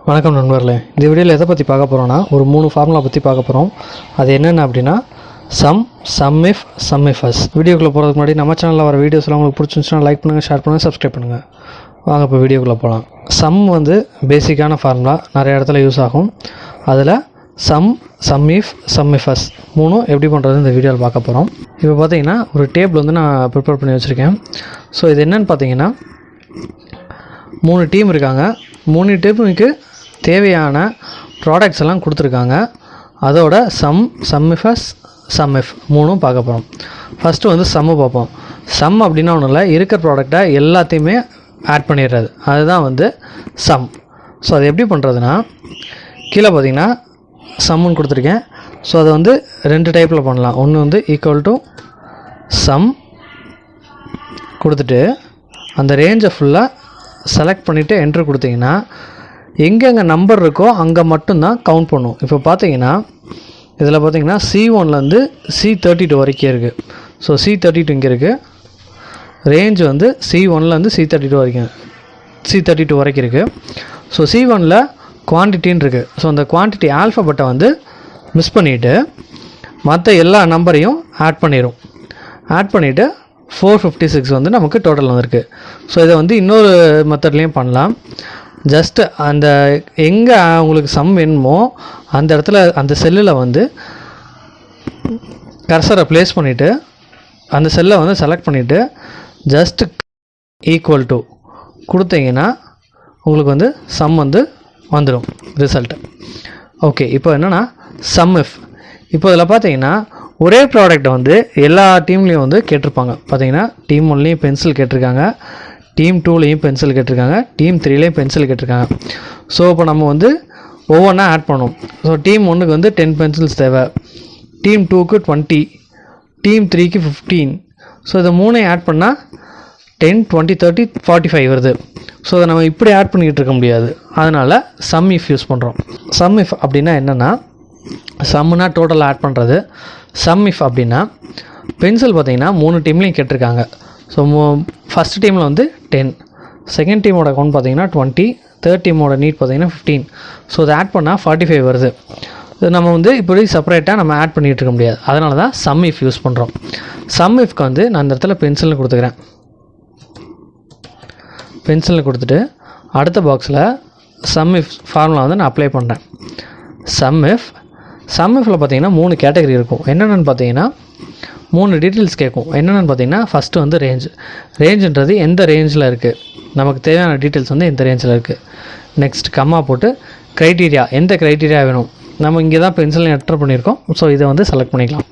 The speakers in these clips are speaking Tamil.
வணக்கம் நண்பர்களே, இந்த வீடியோவில் எதை பற்றி பார்க்க போகிறோன்னா ஒரு 3 ஃபார்முலா பற்றி பார்க்க போகிறோம். அது என்னென்ன அப்படின்னா சம், சம்இஃப், சம்இஃப்எஸ். வீடியோக்குள்ளே போகிறதுக்கு முன்னாடி நம்ம சேனலில் வர வீடியோஸ்லாம் உங்களுக்கு பிடிச்சிருந்துச்சுன்னா லைக் பண்ணுங்கள், ஷேர் பண்ணுங்கள், சப்ஸ்கிரைப் பண்ணுங்கள். வாங்க இப்போ வீடியோக்குள்ளே போகலாம். சம் பேசிக்கான ஃபார்முலா, நிறைய இடத்துல யூஸ் ஆகும். அதில் சம், சம்இஃப், சம்இஃப்எஸ் மூணும் எப்படி பண்ணுறது இந்த வீடியோவில் பார்க்க போகிறோம். இப்போ பார்த்தீங்கன்னா ஒரு டேபிள் நான் ப்ரிப்பேர் பண்ணி வச்சுருக்கேன். ஸோ இது என்னென்னு பார்த்தீங்கன்னா 3 டீம் இருக்காங்க. 3 டீமுக்கு தேவையான ப்ராடக்ட்ஸ் எல்லாம் கொடுத்துருக்காங்க. அதோட சம், சம்இஃப்எஸ், சம்இஃப் மூணும் பார்க்க போகிறோம். ஃபஸ்ட்டு சம்மு பார்ப்போம். சம் அப்படின்னா ஒன்றும் இல்லை, இருக்கிற ப்ராடக்டை எல்லாத்தையுமே ஆட் பண்ணிடுறது, அதுதான் சம். ஸோ அது எப்படி பண்ணுறதுன்னா, கீழே பார்த்தீங்கன்னா சம்முன்னு கொடுத்துருக்கேன். ஸோ அதை 2 டைப்பில் பண்ணலாம். ஒன்று ஈக்குவல் டு சம் கொடுத்துட்டு அந்த ரேஞ்சை ஃபுல்லாக செலக்ட் பண்ணிவிட்டு என்ட்ரு கொடுத்தீங்கன்னா எங்கெங்கே நம்பர் இருக்கோ அங்கே மட்டும்தான் கவுண்ட் பண்ணும். இப்போ பார்த்தீங்கன்னா இதில் பார்த்தீங்கன்னா C1லேருந்து C32 வரைக்கும் இருக்குது. ஸோ C32 இங்கே இருக்குது. ரேஞ்ச் C1லேருந்து C32 வரைக்கும் இருக்குது. ஸோ C1ல் குவான்டிட்டின்னு இருக்குது. ஸோ அந்த குவான்டிட்டி ஆல்ஃபபெட்டை மிஸ் பண்ணிவிட்டு மற்ற எல்லா நம்பரையும் ஆட் பண்ணிடும். ஆட் பண்ணிவிட்டு 456 நமக்கு டோட்டல் வந்திருக்கு. ஸோ இதை இன்னொரு மெத்தட்லேயும் பண்ணலாம். ஜஸ்ட்டு அந்த எங்கே உங்களுக்கு சம் வேணுமோ அந்த இடத்துல அந்த செல்லில் கர்சரை ப்ளேஸ் பண்ணிவிட்டு அந்த செல்லை செலக்ட் பண்ணிவிட்டு ஜஸ்ட்டு ஈக்குவல் டு கொடுத்தீங்கன்னா உங்களுக்கு சம் வந்துடும் ரிசல்ட்டு. ஓகே, இப்போ என்னென்னா சம்இஃப். இப்போ இதில் பார்த்தீங்கன்னா ஒரே ப்ராடக்ட்டை எல்லா டீம்லேயும் கேட்டிருப்பாங்க. பார்த்தீங்கன்னா டீம் 1லேயும் பென்சில் கேட்டிருக்காங்க, டீம் 2லேயும் பென்சில் கேட்டிருக்காங்க, டீம் 3லேயும் பென்சில் கேட்டிருக்காங்க. ஸோ இப்போ நம்ம ஒவ்வொன்றா ஆட் பண்ணோம். ஸோ டீம் 1க்கு 10 பென்சில்ஸ் தேவை, டீம் 2க்கு 20, டீம் 3க்கு 15. ஸோ இதை 3ஐயும் ஆட் பண்ணால் 10, 20, 30, 45 வருது. ஸோ அதை நம்ம இப்படி ஆட் பண்ணிக்கிட்டு இருக்க முடியாது. அதனால் சம் இஃப் யூஸ் பண்ணுறோம். சம் இஃப் அப்படின்னா என்னென்னா, சம்முனா டோட்டல் ஆட் பண்ணுறது. சம் இஃப் அப்படின்னா பென்சில் பார்த்தீங்கன்னா 3 டீம்லேயும் கேட்டிருக்காங்க. ஸோ ஃபஸ்ட் டீமில் 10, செகண்ட் டீமோட அக்கௌண்ட் பார்த்தீங்கன்னா 20, தேர்ட் டீமோட நீட் பார்த்தீங்கன்னா 15. ஸோ அதை ஆட் பண்ணால் 45 வருது. இது நம்ம இப்படி செப்பரேட்டாக நம்ம ஆட் பண்ணிகிட்டு இருக்க முடியாது. அதனால தான் சம் இஃப் யூஸ் பண்ணுறோம். சம் இஃப்க்கு நான் இந்த இடத்துல பென்சில்னு கொடுத்துக்கிறேன். பென்சில்னு கொடுத்துட்டு அடுத்த பாக்ஸில் சம் இஃப் ஃபார்முலா நான் அப்ளை பண்ணுறேன். சம் இஃப்பில் பார்த்தீங்கன்னா 3 கேட்டகரி இருக்கும். என்னென்னு பார்த்தீங்கன்னா 3 டீட்டெயில்ஸ் கேட்கும். என்னென்னு பார்த்தீங்கன்னா ஃபஸ்ட்டு ரேஞ்சுன்றது எந்த ரேஞ்சில் இருக்குது, நமக்கு தேவையான டீட்டெயில்ஸ் எந்த ரேஞ்சில் இருக்குது. நெக்ஸ்ட் கம்மா போட்டு க்ரைட்டீரியா, எந்த க்ரைட்டீரியா வேணும், நம்ம இங்கே தான் பென்சில் என்டர் பண்ணியிருக்கோம். ஸோ இதை செலக்ட் பண்ணிக்கலாம்.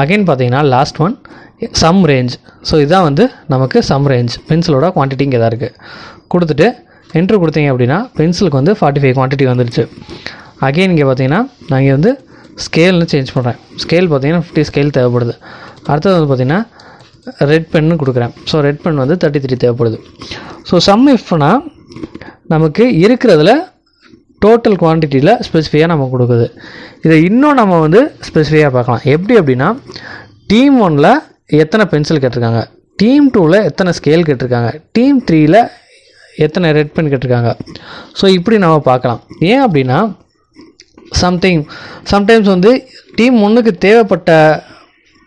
அகைன் பார்த்தீங்கன்னா last one sum range. So இதுதான் நமக்கு சம் ரேஞ்ச். பென்சிலோட குவான்டிட்டி இங்கே தான் இருக்குது. கொடுத்துட்டு என்ட்ரு கொடுத்தீங்க அப்படின்னா பென்சிலுக்கு 45 குவான்டிட்டி வந்துடுச்சு. அகைன் இங்கே பார்த்தீங்கன்னா நான் இங்கே ஸ்கேல்னு சேஞ்ச் பண்ணுறேன். ஸ்கேல் பார்த்தீங்கன்னா 50 ஸ்கேல் தேவைப்படுது. அடுத்தது பார்த்தீங்கன்னா ரெட் பென்னு கொடுக்குறேன். ஸோ ரெட் பென் 33 தேவைப்படுது. ஸோ சம் இஃப்னா நமக்கு இருக்கிறதுல டோட்டல் குவான்டிட்டியில் ஸ்பெசிஃபையாக நமக்கு கொடுக்குது. இதை இன்னும் நம்ம ஸ்பெசிஃபையாக பார்க்கலாம். எப்படி அப்படின்னா டீம் 1ல் எத்தனை பென்சில் கேட்டிருக்காங்க, டீம் 2ல் எத்தனை ஸ்கேல் கேட்டிருக்காங்க, டீம் 3ல் எத்தனை ரெட் பென் கேட்டிருக்காங்க. ஸோ இப்படி நம்ம பார்க்கலாம். ஏன் அப்படின்னா சம்டைம்ஸ் டீம் 1க்கு தேவைப்பட்ட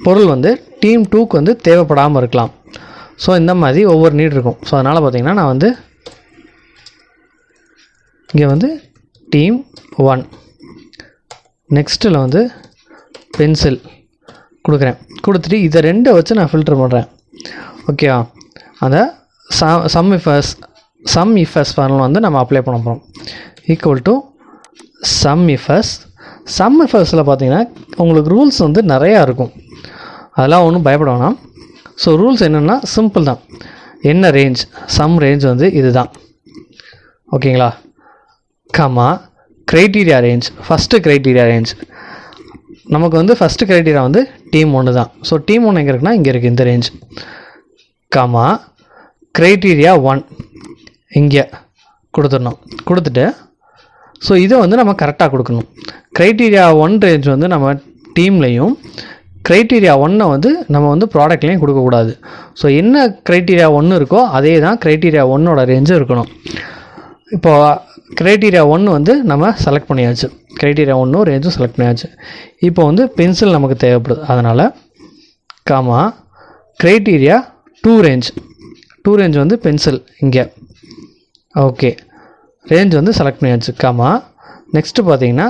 பொருள் டீம் 2க்கு தேவைப்படாமல் இருக்கலாம். ஸோ இந்த மாதிரி ஒவ்வொரு நீட் இருக்கும். ஸோ அதனால் பார்த்திங்கன்னா நான் இங்கே டீம் 1 நெக்ஸ்ட்டில் பென்சில் கொடுக்குறேன். கொடுத்துட்டு இதை 2 வச்சு நான் ஃபில்டர் பண்ணுறேன். ஓகேவா, அந்த சம் இஃப்எஸ் ஃபார்முலா நம்ம அப்ளை பண்ண போகிறோம். ஈக்குவல் டு சம் இஃப்எஸில் பார்த்தீங்கன்னா உங்களுக்கு ரூல்ஸ் நிறையா இருக்கும். அதெல்லாம் ஒன்றும் பயப்பட வேணாம். ஸோ ரூல்ஸ் என்னென்னா சிம்பிள் தான். என்ன ரேஞ்ச், சம் ரேஞ்ச் இது தான். ஓகேங்களா, comma criteria range. First criteria range நமக்கு ஃபஸ்ட்டு க்ரைட்டீரியா டீம் 1 தான். ஸோ டீம் 1 எங்கே இருக்குன்னா இங்கே இருக்குது இந்த ரேஞ்ச். கமா க்ரைட்டீரியா 1 இங்கே கொடுத்துடணும். கொடுத்துட்டு ஸோ இதை நம்ம கரெக்டாக கொடுக்கணும். க்ரைட்டீரியா 1 ரேஞ்ச் நம்ம டீம்லேயும் க்ரைட்டீரியா 1 நம்ம ப்ராடக்ட்லேயும் கொடுக்கக்கூடாது. ஸோ என்ன க்ரைட்டீரியா 1 இருக்கோ அதே தான் க்ரைட்டீரியா 1ஓட ரேஞ்சும் இருக்கணும். இப்போது க்ரைட்டீரியா 1 வந்து நம்ம செலக்ட் பண்ணியாச்சு. க்ரைட்டீரியா 1 ரேஞ்சும் செலக்ட் பண்ணியாச்சு. இப்போ வந்து பென்சில் நமக்கு தேவைப்படுது. அதனால் காமா க்ரைட்டீரியா 2 ரேஞ்ச் வந்து பென்சில் இங்கே. ஓகே, ரேஞ்ச் வந்து செலக்ட் பண்ணியாச்சு. காமா நெக்ஸ்ட்டு பார்த்தீங்கன்னா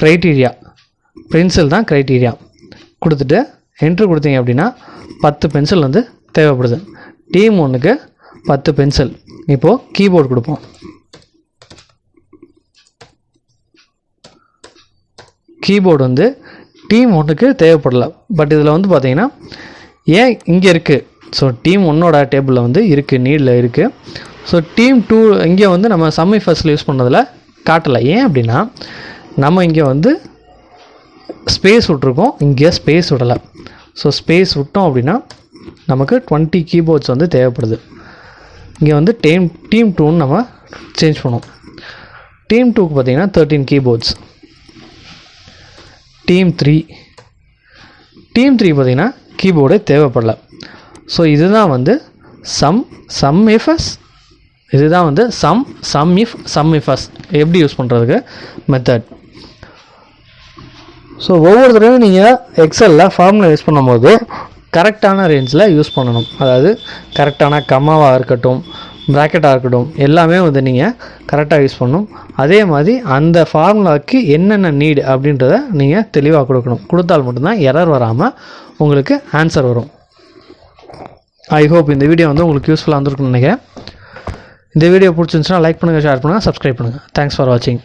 க்ரைட்டீரியா பென்சில் தான் க்ரைட்டீரியா கொடுத்துட்டு என்ட்ரு கொடுத்தீங்க அப்படின்னா 10 பென்சில் வந்து தேவைப்படுது. டீம் 1க்கு 10 பென்சில். இப்போது கீபோர்டு கொடுப்போம். கீபோர்டு வந்து டீம் 1க்கு தேவைப்படலை. பட் இதில் வந்து பார்த்தீங்கன்னா ஏன் இங்கே இருக்குது. ஸோ டீம் 1ஓட டேபிளில் வந்து இருக்குது, நீடில் இருக்குது. ஸோ டீம் 2 இங்கே வந்து நம்ம சம்மிஃபஸில் யூஸ் பண்ணதில் காட்டலை. ஏன் அப்படின்னா நம்ம இங்கே வந்து ஸ்பேஸ் விட்ருக்கோம், இங்கே ஸ்பேஸ் விடலை. ஸோ ஸ்பேஸ் விட்டோம் அப்படின்னா நமக்கு 20 கீபோர்ட்ஸ் வந்து தேவைப்படுது. இங்கே வந்து டீம் 2ன்னு நம்ம சேஞ்ச் பண்ணுவோம். டீம் 2க்கு பார்த்தீங்கன்னா 13 கீபோர்ட்ஸ். டீம் 3 பார்த்தீங்கன்னா கீபோர்டே தேவைப்படலை. ஸோ இதுதான் வந்து சம்மிஃபஸ். இதுதான் வந்து சம்மிஃபஸ் எப்படி யூஸ் பண்ணுறதுக்கு மெத்தட். ஸோ ஒவ்வொரு தடவையும் நீங்கள் எக்ஸலில் ஃபார்முலா யூஸ் பண்ணும்போது கரெக்டான ரேஞ்சில் யூஸ் பண்ணணும். அதாவது கரெக்டான கம்மாவாக இருக்கட்டும், ப்ராக்கெட்டாக இருக்கட்டும், எல்லாமே வந்து நீங்கள் கரெக்டாக யூஸ் பண்ணணும். அதே மாதிரி அந்த ஃபார்முலாவுக்கு என்னென்ன நீடு அப்படின்றத நீங்கள் தெளிவாக கொடுக்கணும். கொடுத்தால் மட்டும்தான் எரர் வராமல் உங்களுக்கு ஆன்சர் வரும். ஐ ஹோப் இந்த வீடியோ வந்து உங்களுக்கு யூஸ்ஃபுல்லாக இருந்திருக்குன்னு நினைக்கிறேன். இந்த வீடியோ பிடிச்சிருந்துச்சுன்னா லைக் பண்ணுங்கள், ஷேர் பண்ணுங்கள், சப்ஸ்கிரைப் பண்ணுங்கள். தேங்க்ஸ் ஃபார் வாட்சிங்.